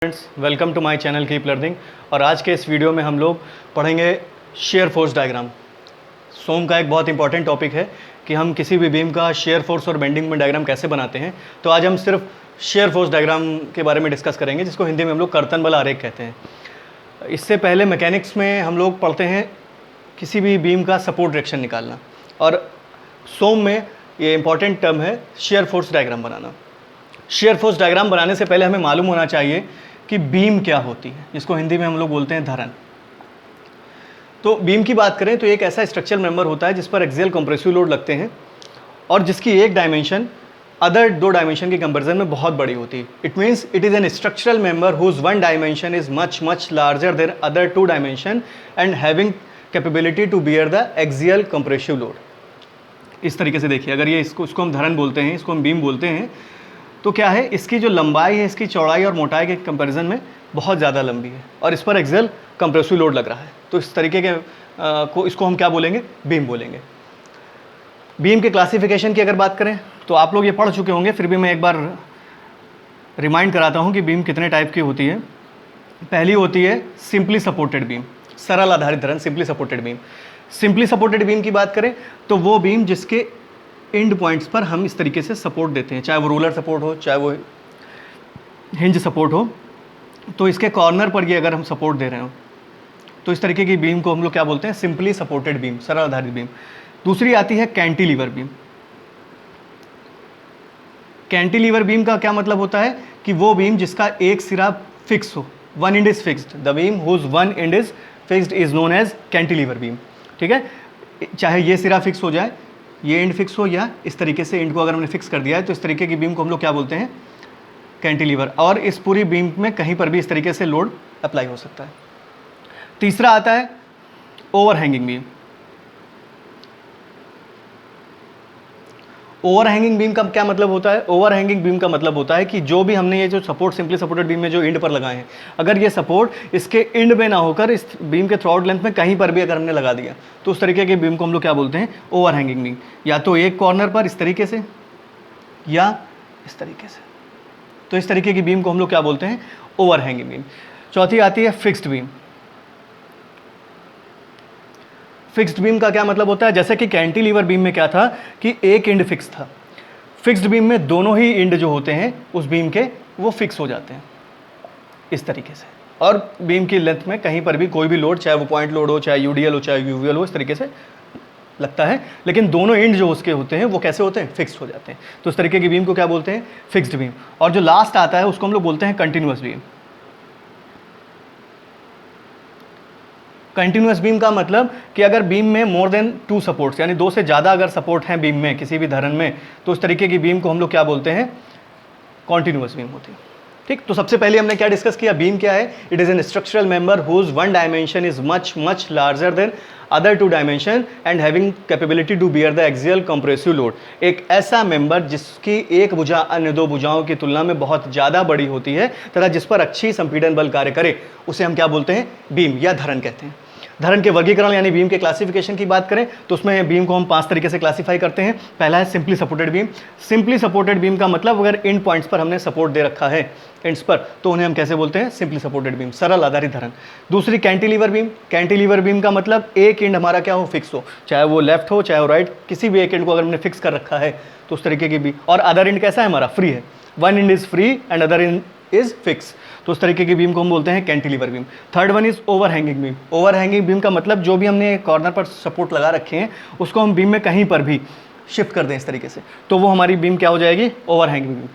Friends, welcome to my channel keep learning. और आज के इस वीडियो में हम लोग पढ़ेंगे शेयर फोर्स डायग्राम। सोम का एक बहुत इंपॉर्टेंट टॉपिक है कि हम किसी भी बीम का शेयर फोर्स और बेंडिंग में डायग्राम कैसे बनाते हैं। तो आज हम सिर्फ शेयर फोर्स डायग्राम के बारे में डिस्कस करेंगे, जिसको हिंदी में हम लोग कर्तन बल आरेख कहते हैं। इससे पहले मैकेनिक्स में हम लोग पढ़ते हैं किसी भी बीम का सपोर्ट डायरेक्शन निकालना, और सोम में ये इंपॉर्टेंट टर्म है शेयर फोर्स डायग्राम बनाना। शेयर फोर्स डायग्राम बनाने से पहले हमें मालूम होना चाहिए कि बीम क्या होती है, जिसको हिंदी में हम लोग बोलते हैं धरन। तो बीम की बात करें तो एक ऐसा स्ट्रक्चरल मेंबर होता है जिस पर एक्सियल कंप्रेसिव लोड लगते हैं और जिसकी एक डायमेंशन अदर दो डायमेंशन के कंपैरिजन में बहुत बड़ी होती है। It means it is an structural member whose one dimension is much larger than other two dimension and having capability to bear the axial compressive load. इस तरीके से देखिए, अगर ये इसको हम धरन बोलते हैं, इसको हम बीम बोलते हैं, तो क्या है, इसकी जो लंबाई है, इसकी चौड़ाई और मोटाई के कंपैरिजन में बहुत ज़्यादा लंबी है और इस पर एक्सियल कंप्रेसिव लोड लग रहा है। तो इस तरीके के इसको हम क्या बोलेंगे, बीम बोलेंगे। बीम के क्लासिफिकेशन की अगर बात करें तो आप लोग ये पढ़ चुके होंगे, फिर भी मैं एक बार रिमाइंड कराता हूँ कि बीम कितने टाइप की होती है। पहली होती है सिंपली सपोर्टेड बीम, सरल आधारित धरन, simply supported beam. Simply supported beam की बात करें तो वो बीम जिसके एंड पॉइंट्स पर हम इस तरीके से सपोर्ट देते हैं, चाहे वो रोलर सपोर्ट हो, चाहे वो हिंज सपोर्ट हो। तो इसके कॉर्नर पर ये अगर हम सपोर्ट दे रहे हो तो इस तरीके की बीम को हम लोग क्या बोलते हैं, सिंपली सपोर्टेड बीम, सरल आधारित बीम। दूसरी आती है कैंटिलीवर बीम। कैंटिलीवर बीम का क्या मतलब होता है कि वो बीम जिसका एक सिरा फिक्स हो, one end is fixed, the beam whose one end is fixed is known as cantilever beam. ठीक है, चाहे ये सिरा फिक्स हो जाए, ये एंड फिक्स हो, या इस तरीके से एंड को अगर हमने फिक्स कर दिया है तो इस तरीके की बीम को हम लोग क्या बोलते हैं, कैंटिलीवर। और इस पूरी बीम में कहीं पर भी इस तरीके से लोड अप्लाई हो सकता है। तीसरा आता है ओवरहैंगिंग बीम। ओवरहैंगिंग बीम का क्या मतलब होता है, ओवरहैंगिंग बीम का मतलब होता है कि जो भी हमने ये जो सपोर्ट सिंपली सपोर्टेड बीम में जो एंड पर लगाए हैं, अगर ये सपोर्ट इसके एंड में ना होकर इस बीम के थ्रू आउट लेंथ में कहीं पर भी अगर हमने लगा दिया तो उस तरीके के बीम को हम लोग क्या बोलते हैं, ओवरहैंगिंग बीम। या तो एक कॉर्नर पर इस तरीके से या इस तरीके से, तो इस तरीके की बीम को हम लोग क्या बोलते हैं, ओवरहैंगिंग बीम। चौथी आती है फिक्स्ड बीम। फिक्स्ड बीम का क्या मतलब होता है, जैसे कि कैंटिलीवर बीम में क्या था कि एक एंड फिक्स था, फिक्स्ड बीम में दोनों ही एंड जो होते हैं उस बीम के वो फिक्स हो जाते हैं इस तरीके से, और बीम की लेंथ में कहीं पर भी कोई भी लोड, चाहे वो पॉइंट लोड हो, चाहे यूडीएल हो, चाहे यूवीएल हो, इस तरीके से लगता है, लेकिन दोनों एंड जो उसके होते हैं वो कैसे होते हैं, फिक्स्ड हो जाते हैं। तो इस तरीके की बीम को क्या बोलते हैं, फिक्स्ड बीम। और जो लास्ट आता है उसको हम लोग बोलते हैं कंटिन्यूअस बीम। कंटिन्यूअस बीम का मतलब कि अगर बीम में मोर देन टू सपोर्ट्स, यानी दो से ज़्यादा अगर सपोर्ट हैं बीम में, किसी भी धरन में, तो उस तरीके की बीम को हम लोग क्या बोलते हैं, कॉन्टिन्यूअस बीम होती है। ठीक, तो सबसे पहले हमने क्या डिस्कस किया, बीम क्या है, it is an structural member whose one dimension is much larger than other two dimension and having capability to bear the axial compressive load. एक ऐसा मेंबर जिसकी एक भुजा अन्य दो भुजाओं की तुलना में बहुत ज़्यादा बड़ी होती है तथा जिस पर अच्छी संपीड़न बल कार्य करे, उसे हम क्या बोलते हैं, बीम या धरन कहते हैं। धरन के वर्गीकरण यानी बीम के क्लासिफिकेशन की बात करें तो उसमें बीम को हम 5 तरीके से क्लासीफाई करते हैं। पहला है simply supported beam. Simply supported beam का मतलब अगर एंड पॉइंट्स पर हमने सपोर्ट दे रखा है, एंड्स पर, तो उन्हें हम कैसे बोलते हैं, सिंपली सपोर्टेड बीम, सरल आधारित धरन। दूसरी कैंटिलीवर बीम। कैंटिलीवर बीम का मतलब एक एंड हमारा क्या हो, फिक्स हो, चाहे वो लेफ्ट हो चाहे वो राइट, किसी भी एक एंड को अगर हमने फिक्स कर रखा है तो उस तरीके की भी। और अदर एंड कैसा है हमारा, फ्री है, one end is free and other and is fix, तो उस तरीके की बीम को हम बोलते हैं cantilever beam. Third one is overhanging beam. Overhanging beam का मतलब जो भी हमने कॉर्नर पर सपोर्ट लगा रखे हैं उसको हम बीम में कहीं पर भी शिफ्ट कर दें इस तरीके से, तो वो हमारी बीम क्या हो जाएगी, ओवरहैंगिंग बीम।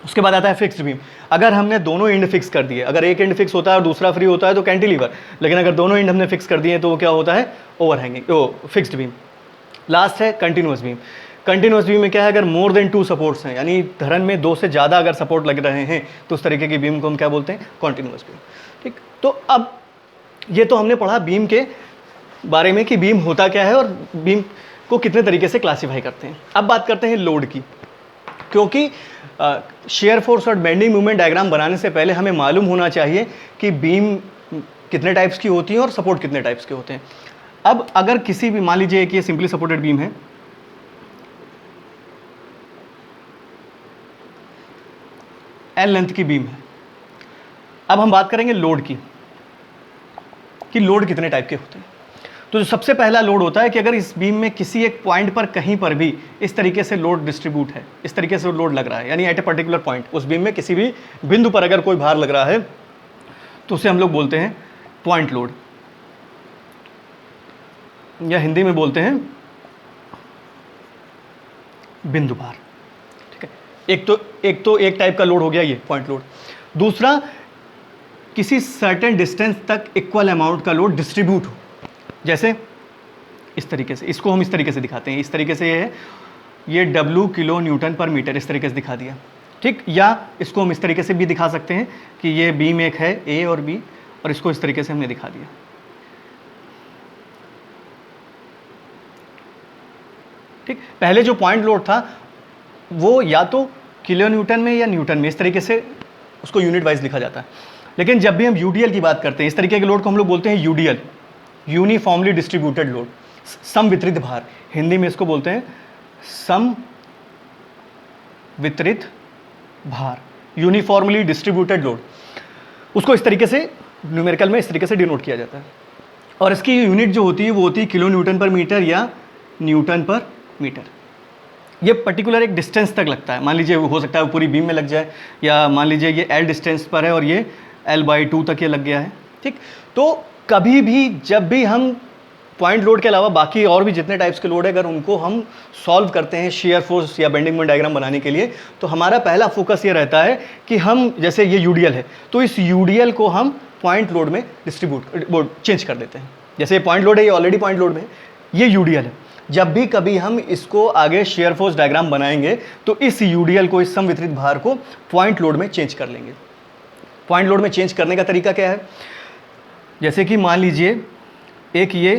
उसके बाद आता है फिक्स्ड बीम। अगर हमने दोनों एंड फिक्स कर दिए, अगर एक एंड फिक्स होता है और दूसरा फ्री होता है तो कैंटिलीवर, लेकिन अगर दोनों एंड हमने फिक्स कर दिए तो वो क्या होता है, ओवरहैंगिंग, फिक्स्ड बीम। लास्ट है कंटिन्यूअस बीम। कंटिन्यूअस बीम में क्या है, अगर मोर देन टू सपोर्ट्स हैं, यानी धरन में दो से ज़्यादा अगर सपोर्ट लग रहे हैं तो उस तरीके की बीम को हम क्या बोलते हैं, कॉन्टिन्यूअस बीम। ठीक, तो अब ये तो हमने पढ़ा बीम के बारे में कि बीम होता क्या है और बीम को कितने तरीके से क्लासीफाई करते हैं। अब बात करते हैं लोड की, क्योंकि शेयर फोर्स और बेंडिंग मूवमेंट डायग्राम बनाने से पहले हमें मालूम होना चाहिए कि बीम कितने टाइप्स की होती है और सपोर्ट कितने टाइप्स के होते हैं। अब अगर किसी भी, मान लीजिए कि ये सिंपली सपोर्टेड बीम है, एल लेंथ की बीम है, अब हम बात करेंगे लोड की, कि लोड कितने टाइप के होते हैं। तो जो सबसे पहला लोड होता है कि अगर इस बीम में किसी एक पॉइंट पर कहीं पर भी इस तरीके से लोड डिस्ट्रीब्यूट है, इस तरीके से लोड लग रहा है, यानी एट ए पर्टिकुलर पॉइंट, उस बीम में किसी भी बिंदु पर अगर कोई भार लग रहा है तो उसे हम लोग बोलते हैं पॉइंट लोड, या हिंदी में बोलते हैं बिंदु भार। ठीक है, एक टाइप का लोड हो गया ये पॉइंट लोड। दूसरा, किसी सर्टेन डिस्टेंस तक इक्वल अमाउंट का लोड डिस्ट्रीब्यूट हो, जैसे इस तरीके से, इसको हम इस तरीके से दिखाते हैं, इस तरीके से ये है, ये W किलो न्यूटन पर मीटर इस तरीके से दिखा दिया। ठीक, या इसको हम इस तरीके से भी दिखा सकते हैं कि ये बीम एक है A और B, और इसको इस तरीके से हमने दिखा दिया। ठीक, पहले जो पॉइंट लोड था वो या तो किलो न्यूटन में या न्यूटन में, इस तरीके से उसको यूनिट वाइज लिखा जाता है। लेकिन जब भी हम यूडीएल की बात करते हैं, इस तरीके के लोड को हम लोग बोलते हैं यूडीएल, यूनिफॉर्मली डिस्ट्रीब्यूटेड लोड, सम वितरित भार, हिंदी में इसको बोलते हैं सम वितरित भार, यूनिफॉर्मली डिस्ट्रीब्यूटेड लोड। उसको इस तरीके से न्यूमेरिकल में इस तरीके से डिनोट किया जाता है, और इसकी यूनिट जो होती है वो होती है किलो न्यूटन पर मीटर या न्यूटन पर मीटर। ये पर्टिकुलर एक डिस्टेंस तक लगता है, मान लीजिए हो सकता है वो पूरी बीम में लग जाए, या मान लीजिए ये L डिस्टेंस पर है और ये L/2 तक ये लग गया है। ठीक, तो कभी भी जब भी हम पॉइंट लोड के अलावा बाकी और भी जितने टाइप्स के लोड है, अगर उनको हम सॉल्व करते हैं शियर फोर्स या बेंडिंग मोमेंट डायग्राम बनाने के लिए, तो हमारा पहला फोकस ये रहता है कि हम, जैसे ये यूडीएल है, तो इस यूडीएल को हम पॉइंट लोड में चेंज कर देते हैं। जैसे ये पॉइंट लोड है, ये ऑलरेडी पॉइंट लोड में है, ये यूडीएल है। जब भी कभी हम इसको आगे शेयर फोर्स डायग्राम बनाएंगे तो इस यूडीएल को, इस समवितरित भार को पॉइंट लोड में चेंज कर लेंगे। पॉइंट लोड में चेंज करने का तरीका क्या है, जैसे कि मान लीजिए एक ये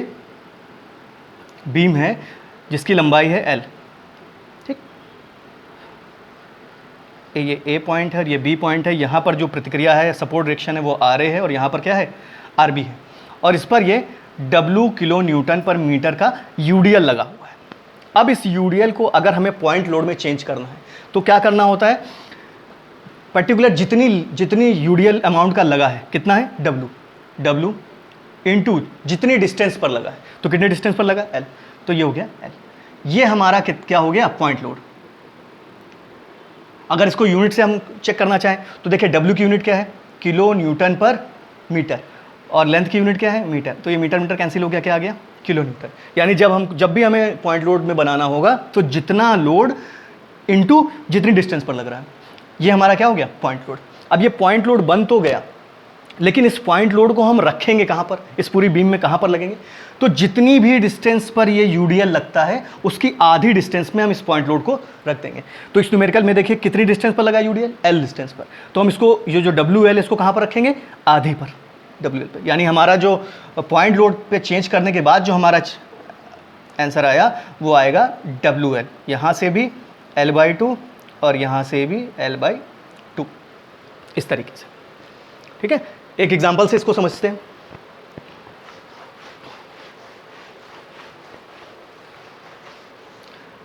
बीम है जिसकी लंबाई है L, ठीक, ये A पॉइंट है और ये B पॉइंट है। यहाँ पर जो प्रतिक्रिया है, सपोर्ट डायरेक्शन है, वो RA है, और यहाँ पर क्या है, RB है, और इस पर ये W किलो न्यूटन पर मीटर का यूडीएल लगा हुआ है। अब इस यूडीएल को अगर हमें पॉइंट लोड में चेंज करना है तो क्या करना होता है, पर्टिकुलर जितनी यूडीएल अमाउंट का लगा है, कितना है, W इंटू जितनी डिस्टेंस पर लगा है, तो कितने डिस्टेंस पर लगा, L, तो ये हो गया L। ये हमारा क्या हो गया, पॉइंट लोड। अगर इसको यूनिट से हम चेक करना चाहें तो देखिए W की यूनिट क्या है, किलो न्यूटन पर मीटर, और लेंथ की यूनिट क्या है, मीटर, तो ये मीटर मीटर कैंसिल हो गया, क्या आ गया, किलो न्यूटन। यानी जब भी हमें पॉइंट लोड में बनाना होगा तो जितना लोड इंटू जितनी डिस्टेंस पर लग रहा है, ये हमारा क्या हो गया, पॉइंट लोड। अब ये पॉइंट लोड बन तो गया, लेकिन इस पॉइंट लोड को हम रखेंगे कहाँ पर, इस पूरी बीम में कहाँ पर लगेंगे, तो जितनी भी डिस्टेंस पर ये यूडीएल लगता है उसकी आधी डिस्टेंस में हम इस पॉइंट लोड को रख देंगे। तो इस न्यूमेरिकल में देखिए कितनी डिस्टेंस पर लगा यूडीएल, L डिस्टेंस पर, तो हम इसको ये जो WL इसको कहाँ पर रखेंगे, आधी पर, WL पर। यानी हमारा जो पॉइंट लोड पे चेंज करने के बाद जो हमारा आंसर आया वो आएगा WL, यहाँ से भी L/2 और यहाँ से भी L/2, इस तरीके से। ठीक है, एक एग्जांपल से इसको समझते हैं।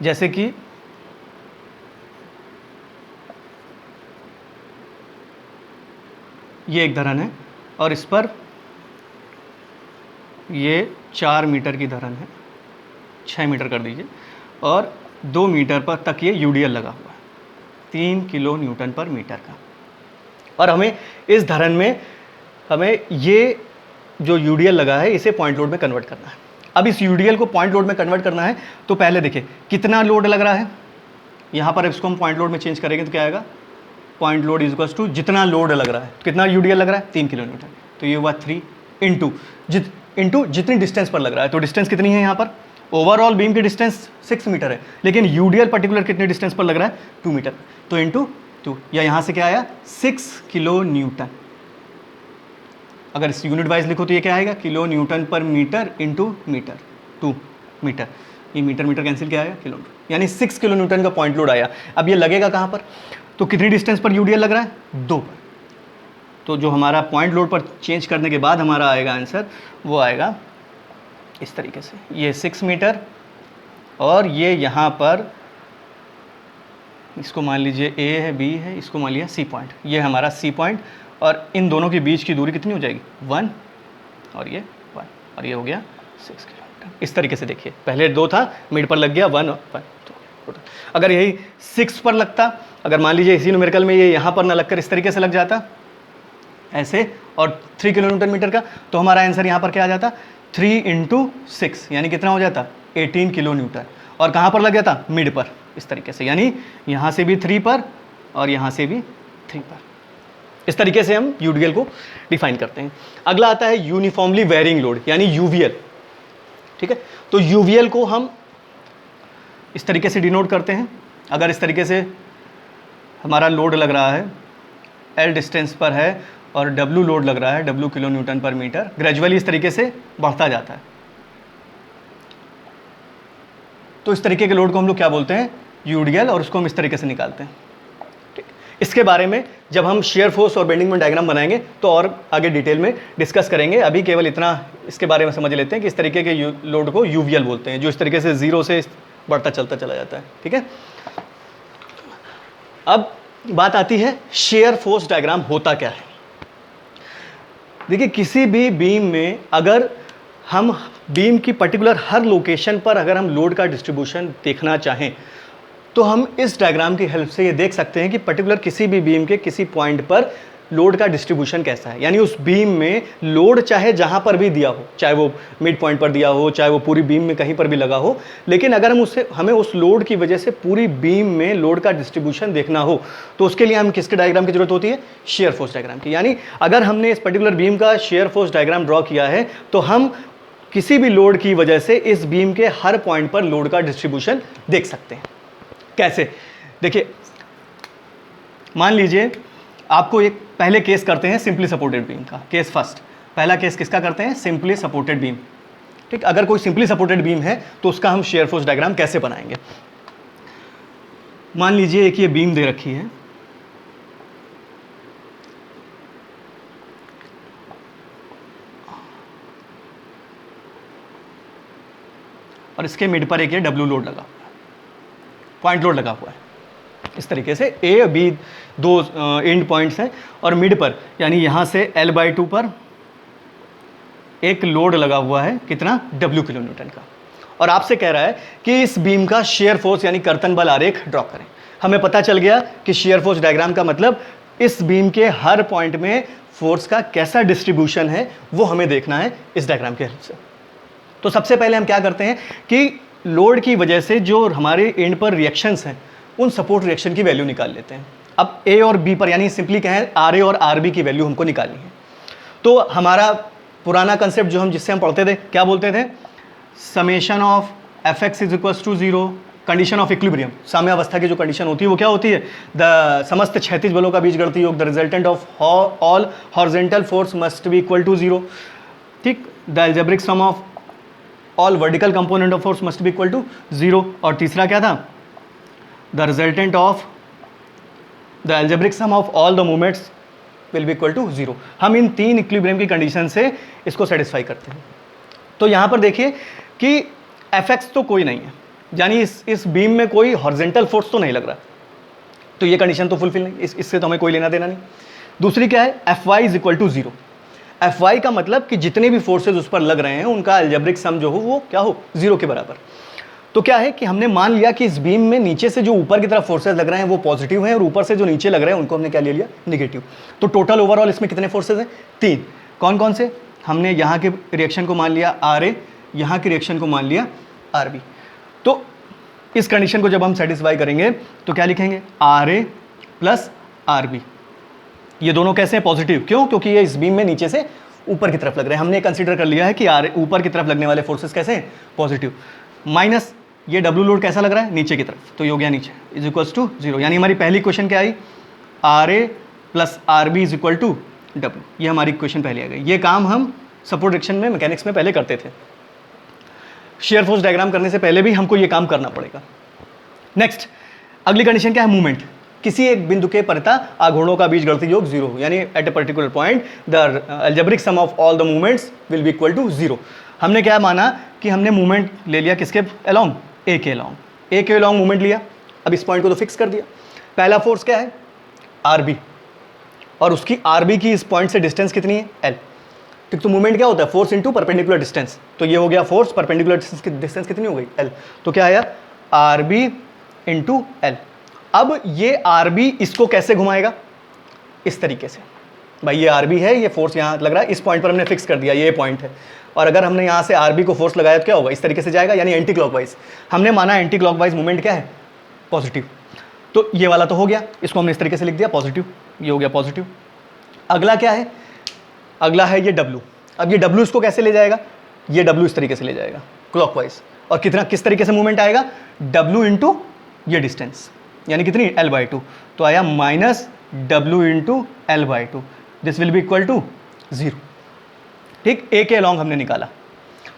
जैसे कि ये एक धरन है और इस पर ये 4 मीटर की धरन है, 6 मीटर कर दीजिए, और 2 मीटर पर तक ये यूडीएल लगा हुआ है, 3 किलो न्यूटन पर मीटर का। और हमें इस धरन में हमें ये जो यूडीएल लगा है इसे पॉइंट लोड में कन्वर्ट करना है। अब इस यूडीएल को पॉइंट लोड में कन्वर्ट करना है तो पहले देखिए कितना लोड लग रहा है, यहाँ पर इसको हम पॉइंट लोड में चेंज करेंगे तो क्या आएगा, point load is equals to जितना लोड लग रहा है, कितना यूडीएल लग रहा है, 3 किलो न्यूटन, तो ये हुआ 3 इंटू जितनी डिस्टेंस पर लग रहा है। तो डिस्टेंस कितनी है यहाँ पर, ओवरऑल बीम की डिस्टेंस 6 मीटर है, लेकिन यूडीएल पर्टिकुलर कितने डिस्टेंस पर लग रहा है, 2 मीटर, तो इंटू 2, या यहाँ से क्या आया, 6 किलो न्यूटन। अगर इस यूनिट वाइज लिखो तो ये क्या आएगा, किलो न्यूटन पर मीटर इंटू मीटर, 2 मीटर, ये मीटर मीटर कैंसिल, क्या आएगा, किलो, यानी 6 किलो न्यूटन का पॉइंट लोड आया। अब ये लगेगा कहाँ पर, तो कितनी डिस्टेंस पर यूडीएल लग रहा है, 2 पर। तो जो हमारा पॉइंट लोड पर चेंज करने के बाद हमारा आएगा आंसर, वो आएगा इस तरीके से, ये 6 मीटर और ये यहाँ पर इसको मान लीजिए A है, B है, इसको मान लिया C पॉइंट, ये हमारा C पॉइंट और इन दोनों के बीच की दूरी कितनी हो जाएगी 1 और ये 1 और ये हो गया 6 किलोमीटर। इस तरीके से देखिए, पहले 2 था, मिड पर लग गया 1 और 1। तो अगर यही 6 पर लगता, अगर मान लीजिए इसी न्यूमेरिकल में ये यहाँ पर ना लगकर इस तरीके से लग जाता ऐसे और 3 किलोमीटर मीटर का, तो हमारा आंसर यहाँ पर क्या आ जाता 3 × 6 यानी कितना हो जाता 18 किलो न्यूटन। और कहाँ पर लग जाता मिड पर इस तरीके से, यानी यहाँ से भी 3 पर और यहाँ से भी 3 पर। इस तरीके से हम यूडीएल को डिफाइन करते हैं। अगला आता है यूनिफॉर्मली वेरिंग लोड यानी यूवीएल। ठीक है, तो यूवीएल को हम इस तरीके से डिनोट करते हैं। अगर इस तरीके से हमारा लोड लग रहा है, एल डिस्टेंस पर है और डब्ल्यू लोड लग रहा है, डब्ल्यू किलो न्यूटन पर मीटर, ग्रेजुअली इस तरीके से बढ़ता जाता है। तो इस तरीके के लोड को हम लोग क्या बोलते हैं यूडीएल, और उसको हम इस तरीके से निकालते हैं। ठीक, इसके बारे में जब हम शेयर फोर्स और बेंडिंग मोमेंट डायग्राम बनाएंगे तो और आगे डिटेल में डिस्कस करेंगे। अभी केवल इतना इसके बारे में समझ लेते हैं कि इस तरीके के लोड को यूवीएल बोलते हैं, जो इस तरीके से 0 से बढ़ता चलता चला जाता है। ठीक है, अब बात आती है शेयर फोर्स डायग्राम होता क्या है। देखिए, किसी भी बीम में अगर हम बीम की पर्टिकुलर हर लोकेशन पर अगर हम लोड का डिस्ट्रीब्यूशन देखना चाहें तो हम इस डायग्राम की हेल्प से ये देख सकते हैं कि पर्टिकुलर किसी भी बीम के किसी पॉइंट पर लोड का डिस्ट्रीब्यूशन कैसा है। यानी उस बीम में लोड चाहे जहाँ पर भी दिया हो, चाहे वो मिड पॉइंट पर दिया हो, चाहे वो पूरी बीम में कहीं पर भी लगा हो, लेकिन अगर हमें उस लोड की वजह से पूरी बीम में लोड का डिस्ट्रीब्यूशन देखना हो तो उसके लिए हम किसके डायग्राम की जरूरत होती है शेयर फोर्स डायग्राम की। यानी अगर हमने इस पर्टिकुलर बीम का शेयर फोर्स डायग्राम ड्रॉ किया है तो हम किसी भी लोड की वजह से इस बीम के हर पॉइंट पर लोड का डिस्ट्रीब्यूशन देख सकते हैं। कैसे? देखिए, मान लीजिए आपको एक पहले केस करते हैं सिंपली सपोर्टेड बीम का। केस फर्स्ट, पहला केस किसका करते हैं सिंपली सपोर्टेड बीम। ठीक, अगर कोई सिंपली सपोर्टेड बीम है तो उसका हम शेयर फोर्स डायग्राम कैसे बनाएंगे। मान लीजिए एक ये बीम दे रखी है, और इसके मिड पर एक ये डब्ल्यू लोड लगा हुआ है, पॉइंट लोड लगा हुआ है। इस तरीके से ए बी 2 एंड पॉइंट्स हैं और मिड पर यानी यहाँ से L/2 पर एक लोड लगा हुआ है, कितना W किलो न्यूटन का। और आपसे कह रहा है कि इस बीम का शेयर फोर्स यानी कर्तन बल आरेख ड्रॉ करें। हमें पता चल गया कि शेयर फोर्स डायग्राम का मतलब इस बीम के हर पॉइंट में फोर्स का कैसा डिस्ट्रीब्यूशन है वो हमें देखना है इस डायग्राम के हेल्प से। तो सबसे पहले हम क्या करते हैं कि लोड की वजह से जो हमारे एंड पर रिएक्शंस हैं उन सपोर्ट रिएक्शन की वैल्यू निकाल लेते हैं। अब ए और बी पर यानी सिंपली कहें RA और RB की वैल्यू हमको निकालनी है। तो हमारा पुराना कंसेप्ट जो जिससे हम पढ़ते थे क्या बोलते थे, summation of Fx = 0, condition of equilibrium. साम्यावस्था की जो कंडीशन होती है वो क्या होती है, द समस्त क्षैतिज बलों का बीजगणितीय योग, the resultant of all horizontal force must be equal to 0। ठीक, the algebraic sum of all vertical component of force must be equal to 0। और तीसरा क्या था, the resultant of the algebraic sum of all the moments will be equal to 0। हम इन 3 equilibrium की condition से इसको satisfy करते हैं। तो यहाँ पर देखिए कि Fx तो कोई नहीं है, यानी इस बीम में कोई हॉरिजॉन्टल फोर्स तो नहीं लग रहा, तो ये कंडीशन तो फुलफिल नहीं, इससे तो हमें कोई लेना देना नहीं। दूसरी क्या है, Fy = 0। Fy का मतलब कि जितने भी फोर्सेज उस पर लग रहे हैं उनका अलजेब्रिक सम जो हो वो क्या हो 0 के बराबर। तो क्या है कि हमने मान लिया कि इस बीम में नीचे से जो ऊपर की तरफ फोर्सेज लग रहे हैं वो पॉजिटिव हैं और ऊपर से जो नीचे लग रहे हैं उनको हमने क्या ले लिया नेगेटिव। तो टोटल ओवरऑल इसमें कितने फोर्सेज हैं 3। कौन कौन से, हमने यहाँ के रिएक्शन को मान लिया RA, यहाँ की रिएक्शन को मान लिया RB। तो इस कंडीशन को जब हम सेटिस्फाई करेंगे तो क्या लिखेंगे RA + RB। ये दोनों कैसे हैं पॉजिटिव, क्यों, क्योंकि ये इस बीम में नीचे से ऊपर की तरफ लग रहे हैं। हमने कंसीडर कर लिया है कि ऊपर की तरफ लगने वाले फोर्सेस कैसे हैं पॉजिटिव, माइनस ये W लोड कैसा लग रहा है नीचे की तरफ, तो ये हो गया नीचे = 0। यानी हमारी पहली क्वेश्चन क्या आई, RA + RB = W। ये हमारी क्वेश्चन पहले आ गई। ये काम हम सपोर्ट रिएक्शन में मैकेनिक्स में पहले करते थे, शेयर फोर्स डायग्राम करने से पहले भी हमको ये काम करना पड़ेगा। नेक्स्ट अगली कंडीशन क्या है, मूवमेंट। किसी एक बिंदु के परिता आघूर्णों का बीजगणितीय योग 0 हो, यानी at a particular point the algebraic sum of all the movements will be equal to 0। हमने क्या माना कि हमने मूवमेंट ले लिया किसके अलोंग, ए के अलोंग, ए के अलोंग मूवमेंट लिया। अब इस पॉइंट को तो फिक्स कर दिया। पहला फोर्स क्या है RB, और उसकी आरबी की इस पॉइंट से डिस्टेंस कितनी है, एल। ठीक, तो मूवमेंट क्या होता है, फोर्स इंटू परपेंडिकुलर डिस्टेंस। तो ये हो गया फोर्स, परपेंडिकुलर डिस्टेंस कितनी हो गई, एल। तो क्या आया, आरबी इंटू एल। अब ये आरबी इसको कैसे घुमाएगा, इस तरीके से। भाई ये आरबी है, ये फोर्स यहाँ लग रहा है, इस पॉइंट पर हमने फिक्स कर दिया, ये पॉइंट है। और अगर हमने यहाँ से आरबी को फोर्स लगाया तो क्या होगा, इस तरीके से जाएगा, यानी एंटी क्लॉकवाइज। हमने माना एंटी क्लॉकवाइज मूवमेंट क्या है, पॉजिटिव। तो ये वाला तो हो गया, इसको हमने इस तरीके से लिख दिया पॉजिटिव, ये हो गया पॉजिटिव। अगला क्या है, अगला है ये W। अब ये W इसको कैसे ले जाएगा, ये W इस तरीके से ले जाएगा क्लॉकवाइज। और कितना, किस तरीके से मूवमेंट आएगा, W इंटू ये डिस्टेंस, यानी कितनी, L/2। तो आया minus W into L/2, this will be equal to 0। ठीक, ए के अलॉन्ग हमने निकाला।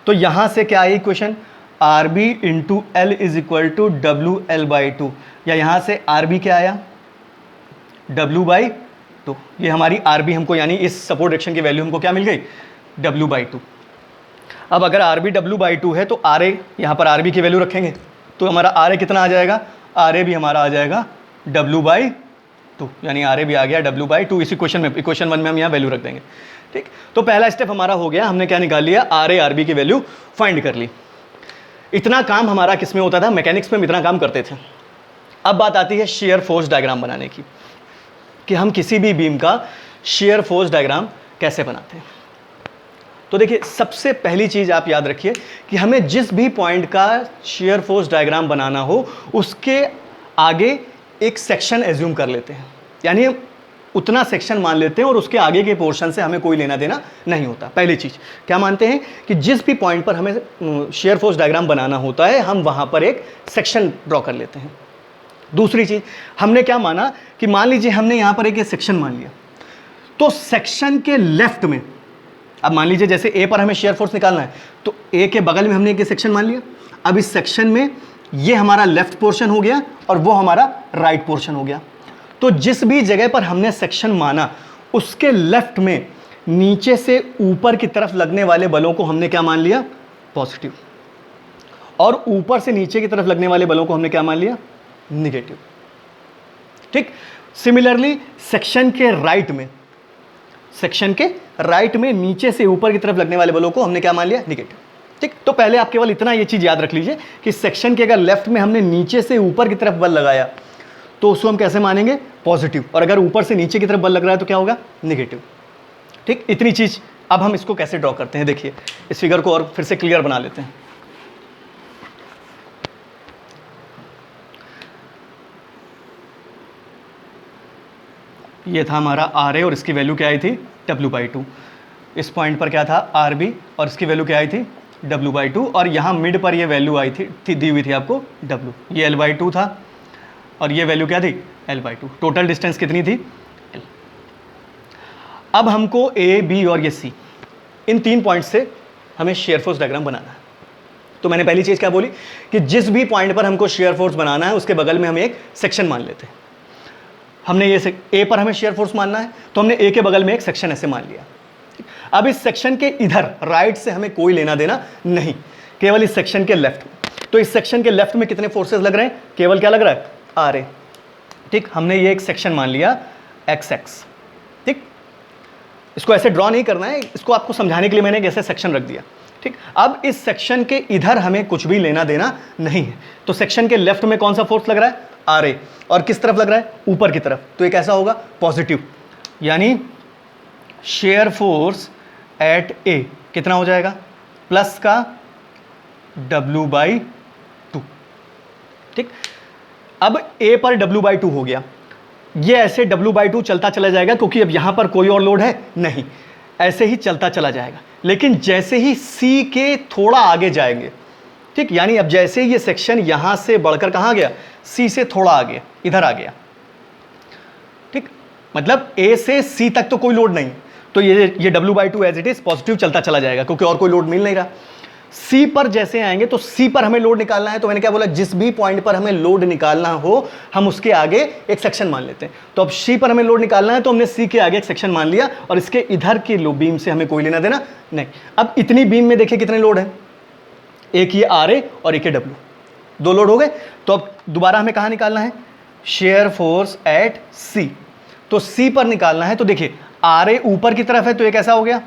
तो यहां से क्या आई equation, RB into L is equal to WL/2, या यहां से RB क्या आया, W/2। ये हमारी RB हमको, यानी इस सपोर्ट डायरेक्शन की वैल्यू हमको क्या मिल गई, W/2। अब अगर RB W/2 है तो RA, यहाँ पर RB की वैल्यू रखेंगे तो हमारा RA कितना आ जाएगा, RA भी हमारा आ जाएगा W/2, यानी RA भी आ गया W/2। इस इक्वेशन में, इक्वेशन 1 में हम यहाँ वैल्यू रख देंगे। ठीक, तो पहला स्टेप हमारा हो गया, हमने क्या निकाल लिया, RA RB की वैल्यू फाइंड कर ली। इतना काम हमारा किस में होता था, मैकेनिक्स में हम इतना काम करते थे। अब बात आती है शेयर फोर्स डायग्राम बनाने की, कि हम किसी भी बीम का शेयर फोर्स डायग्राम कैसे बनाते हैं। तो देखिए, सबसे पहली चीज आप याद रखिए कि हमें जिस भी पॉइंट का शेयर फोर्स डायग्राम बनाना हो, उसके आगे एक सेक्शन एज्यूम कर लेते हैं, यानी हम उतना सेक्शन मान लेते हैं और उसके आगे के पोर्शन से हमें कोई लेना देना नहीं होता। पहली चीज क्या मानते हैं कि जिस भी पॉइंट पर हमें शेयर फोर्स डायग्राम बनाना होता है, हम वहां पर एक सेक्शन ड्रॉ कर लेते हैं। दूसरी चीज हमने क्या माना कि मान लीजिए हमने यहां पर एक सेक्शन मान लिया, तो सेक्शन के लेफ्ट में, अब मान लीजिए जैसे ए पर हमें शेयर फोर्स निकालना है, तो ए के बगल में हमने एक सेक्शन मान लिया। अब इस सेक्शन में ये हमारा लेफ्ट पोर्शन हो गया और वो हमारा राइट पोर्शन हो गया। तो जिस भी जगह पर हमने सेक्शन माना, उसके लेफ्ट में नीचे से ऊपर की तरफ लगने वाले बलों को हमने क्या मान लिया, पॉजिटिव, और ऊपर से नीचे की तरफ लगने वाले बलों को हमने क्या मान लिया, निगेटिव। ठीक, सिमिलरली सेक्शन के राइट में, सेक्शन के राइट में नीचे से ऊपर की तरफ लगने वाले बलों को हमने क्या मान लिया, निगेटिव। ठीक, तो पहले आप केवल इतना ये चीज याद रख लीजिए कि सेक्शन के अगर लेफ्ट में हमने नीचे से ऊपर की तरफ बल लगाया तो उसको हम कैसे मानेंगे, पॉजिटिव, और अगर ऊपर से नीचे की तरफ बल लग रहा है तो क्या होगा, निगेटिव। ठीक, इतनी चीज। अब हम इसको कैसे ड्रॉ करते हैं, देखिए इस फिगर को और फिर से क्लियर बना लेते हैं। ये था हमारा RA और इसकी वैल्यू क्या आई थी, W/2। इस पॉइंट पर क्या था, RB, और इसकी वैल्यू क्या आई थी, W/2, और यहाँ मिड पर ये वैल्यू आई थी दी हुई थी आपको W, ये L/2 था, और ये वैल्यू क्या थी, L/2। टोटल डिस्टेंस कितनी थी, L। अब हमको A, B और ये C, इन 3 पॉइंट से हमें शेयर फोर्स डायग्राम बनाना है। तो मैंने पहली चीज़ क्या बोली कि जिस भी पॉइंट पर हमको शेयर फोर्स बनाना है, उसके बगल में हम एक सेक्शन मान लेते हैं। हमने ये ए पर हमें शेयर फोर्स मानना है, तो हमने ए के बगल में एक सेक्शन ऐसे मान लिया। अब इस सेक्शन के इधर राइट से हमें कोई लेना देना नहीं, केवल इस सेक्शन के लेफ्ट। तो इस सेक्शन के लेफ्ट में कितने फोर्सेस लग रहे हैं, केवल क्या लग रहा है, RA। ठीक, हमने ये एक सेक्शन मान लिया XX। ठीक, इसको ऐसे ड्रॉ नहीं करना है, इसको आपको समझाने के लिए मैंने एक ऐसे सेक्शन रख दिया। ठीक, अब इस सेक्शन के इधर हमें कुछ भी लेना देना नहीं है। तो सेक्शन के लेफ्ट में कौन सा फोर्स लग रहा है, RA, और किस तरफ लग रहा है, ऊपर की तरफ। तो ये कैसा होगा, पॉजिटिव, यानी शेयर फोर्स एट A कितना हो जाएगा, प्लस का W/2। ठीक, अब A पर W/2 हो गया, ये ऐसे W/2 चलता चला जाएगा, क्योंकि अब यहां पर कोई और लोड है नहीं, ऐसे ही चलता चला जाएगा। लेकिन जैसे ही C के थोड़ा आगे जाएंगे, ठीक, यानी अब जैसे ये सेक्शन यहां से बढ़कर कहां गया, C से थोड़ा आगे, इधर आ गया। ठीक, मतलब A से C तक तो कोई लोड नहीं, तो ये W/2 as it is positive चलता चला जाएगा, क्योंकि और कोई लोड मिल नहीं रहा। C पर जैसे आएंगे तो C पर हमें लोड निकालना है, तो मैंने क्या बोला, जिस भी पॉइंट पर हमें लोड निकालना हो, हम उसके आगे एक सेक्शन मान लेते हैं। तो अब C पर हमें लोड निकालना है, तो हमने C के आगे एक सेक्शन मान लिया, और इसके इधर की बीम से हमें कोई लेना देना नहीं। अब इतनी बीम में देखिए कितने लोड है, एक ये RA और एक ये W, 2 लोड हो गए। तो अब दोबारा हमें कहाँ निकालना है, शेयर फोर्स एट C। तो सी पर निकालना है, तो देखिए आर ए ऊपर की तरफ है तो ये कैसा हो गया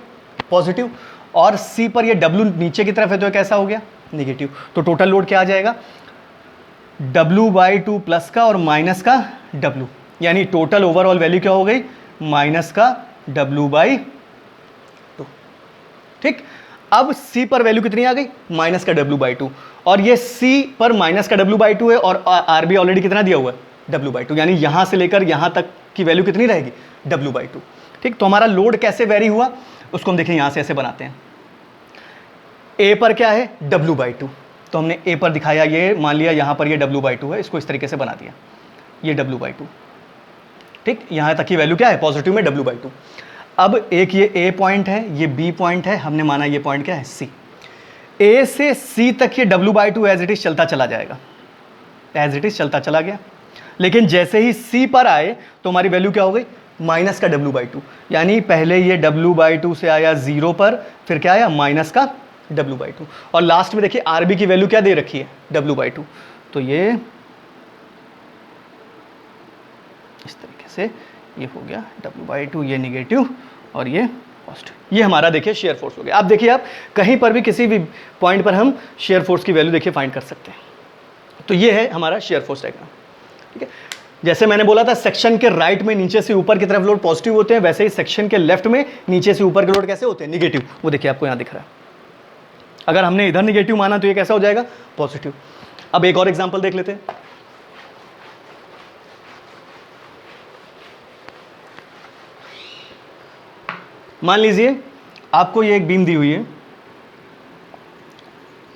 पॉजिटिव, और सी पर ये डब्ल्यू नीचे की तरफ है तो ये कैसा हो गया नेगेटिव। तो टोटल लोड क्या आ जाएगा W/2 प्लस का और माइनस का W, यानी टोटल ओवरऑल वैल्यू क्या हो गई माइनस का W/2। ठीक, अब C पर वैल्यू कितनी आ गई माइनस का W/2, और ये C पर माइनस का W/2 है और RB ऑलरेडी कितना दिया हुआ है W/2, यानी यहां से लेकर यहां तक की वैल्यू कितनी रहेगी W/2। ठीक, तो हमारा लोड कैसे वेरी हुआ उसको हम देखें, यहां से ऐसे बनाते हैं। A पर क्या है W/2, तो हमने A पर दिखाया, ये मान लिया यहां पर ये W/2 है, इसको इस तरीके से बना दिया, ये W/2। ठीक, यहां तक की वैल्यू क्या है पॉजिटिव में W/2। अब एक ये A पॉइंट है, ये B पॉइंट है, हमने माना ये पॉइंट क्या है C। A से C तक ये W/2 एज इट इज चलता चला जाएगा, एज इट इज चलता चला गया, लेकिन जैसे ही C पर आए तो हमारी वैल्यू क्या हो गई माइनस का W/2, यानी पहले ये W/2 से आया 0 पर, फिर क्या आया माइनस का W/2, और लास्ट में देखिए RB की वैल्यू क्या दे रखी है W/2, तो ये इस तरीके से ये हो गया W/2, ये निगेटिव और ये पॉजिटिव। ये हमारा देखिए शेयर फोर्स हो गया। आप देखिए, आप कहीं पर भी किसी भी पॉइंट पर हम शेयर फोर्स की वैल्यू देखिए फाइंड कर सकते हैं। तो ये है हमारा शेयर फोर्स डायग्राम। ठीक है, जैसे मैंने बोला था सेक्शन के राइट में नीचे से ऊपर की तरफ लोड पॉजिटिव होते हैं, वैसे ही सेक्शन के लेफ्ट में नीचे से ऊपर के लोड कैसे होते हैं निगेटिव। वो देखिए आपको यहां दिख रहा है, अगर हमने इधर निगेटिव माना तो ये कैसा हो जाएगा पॉजिटिव। अब एक और एग्जांपल देख लेते हैं। मान लीजिए आपको ये एक बीम दी हुई है,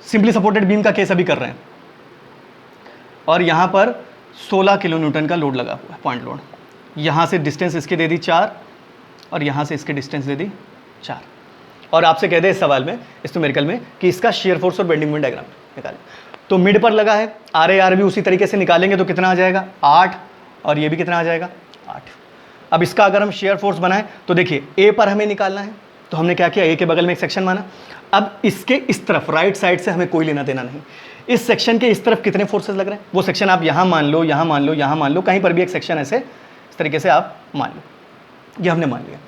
सिंपली सपोर्टेड बीम का केस अभी कर रहे हैं, और यहां पर 16 किलो न्यूटन का लोड लगा हुआ है, पॉइंट लोड। यहां से डिस्टेंस इसके दे दी 4 और यहां से इसके डिस्टेंस दे दी 4, और आपसे कह दे इस सवाल में, इस न्यूमेरिकल में, कि इसका शेयर फोर्स और बेंडिंग मोमेंट डायग्राम निकालें। तो मिड पर लगा है, RA RB उसी तरीके से निकालेंगे तो कितना आ जाएगा 8, और ये भी कितना आ जाएगा 8। अब इसका अगर हम शेयर फोर्स बनाएं तो देखिए A पर हमें निकालना है, तो हमने क्या किया A के बगल में एक सेक्शन माना। अब इसके इस तरफ राइट साइड से हमें कोई लेना देना नहीं, इस सेक्शन के इस तरफ कितने फोर्सेस लग रहे हैं, वो सेक्शन आप यहाँ मान लो, यहाँ मान लो, यहाँ मान लो, कहीं पर भी एक सेक्शन ऐसे इस तरीके से आप मान लो, ये हमने मान लिया।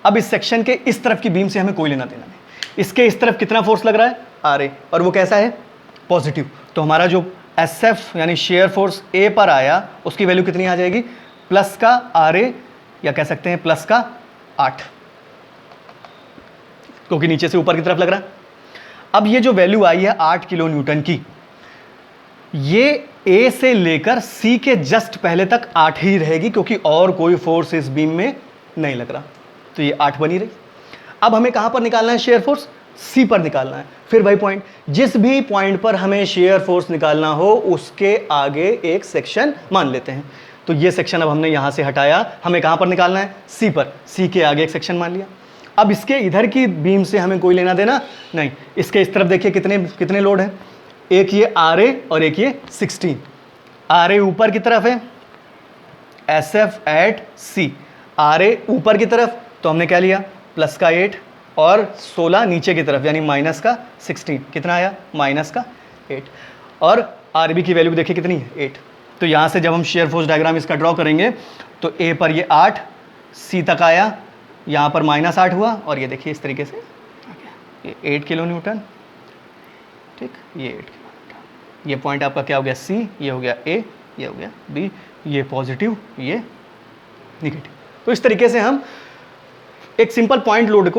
अब इस सेक्शन के इस तरफ की बीम से हमें कोई लेना देना नहीं, इसके इस तरफ कितना फोर्स लग रहा है RA, और वो कैसा है पॉजिटिव। तो हमारा जो SF यानी शेयर फोर्स A पर आया उसकी वैल्यू कितनी आ जाएगी प्लस का RA, या कह सकते हैं प्लस का 8, क्योंकि नीचे से ऊपर की तरफ लग रहा है। अब ये जो वैल्यू आई है 8 किलो न्यूटन की, ये A से लेकर C के जस्ट पहले तक 8 ही रहेगी, क्योंकि और कोई फोर्स इस बीम में नहीं लग रहा, तो ये 8 बनी रही। अब हमें कहां पर निकालना है शेयर फोर्स, C पर निकालना है। फिर वही पॉइंट, जिस भी पॉइंट पर हमें शेयर फोर्स निकालना हो उसके आगे एक सेक्शन मान लेते हैं। तो ये सेक्शन अब हमने यहां से हटाया, हमें कहां पर निकालना है C पर, C के आगे एक सेक्शन मान लिया। अब इसके इधर की बीम से हमें कोई लेना देना नहीं, इसके इस तरफ देखिए कितने कितने लोड है, एक ये RA और एक ये 16। RA ऊपर की तरफ है, SF एट C, RA ऊपर की तरफ, तो हमने क्या लिया प्लस का 8 और 16 नीचे की तरफ, यानी माइनस का 16, कितना आया माइनस का 8, और RB की वैल्यू देखिए कितनी है 8। तो यहाँ से जब हम शेयर फोर्स डायग्राम इसका ड्रॉ करेंगे तो A पर ये 8, C तक आया, यहाँ पर -8 हुआ, और ये देखिए इस तरीके से ये 8 किलो न्यूटन। ठीक, ये 8 किलो न्यूटन, ये पॉइंट आपका क्या हो गया C, ये हो गया A, ये हो गया B, ये पॉजिटिव, ये निगेटिव। तो इस तरीके से हम एक सिंपल पॉइंट लोड को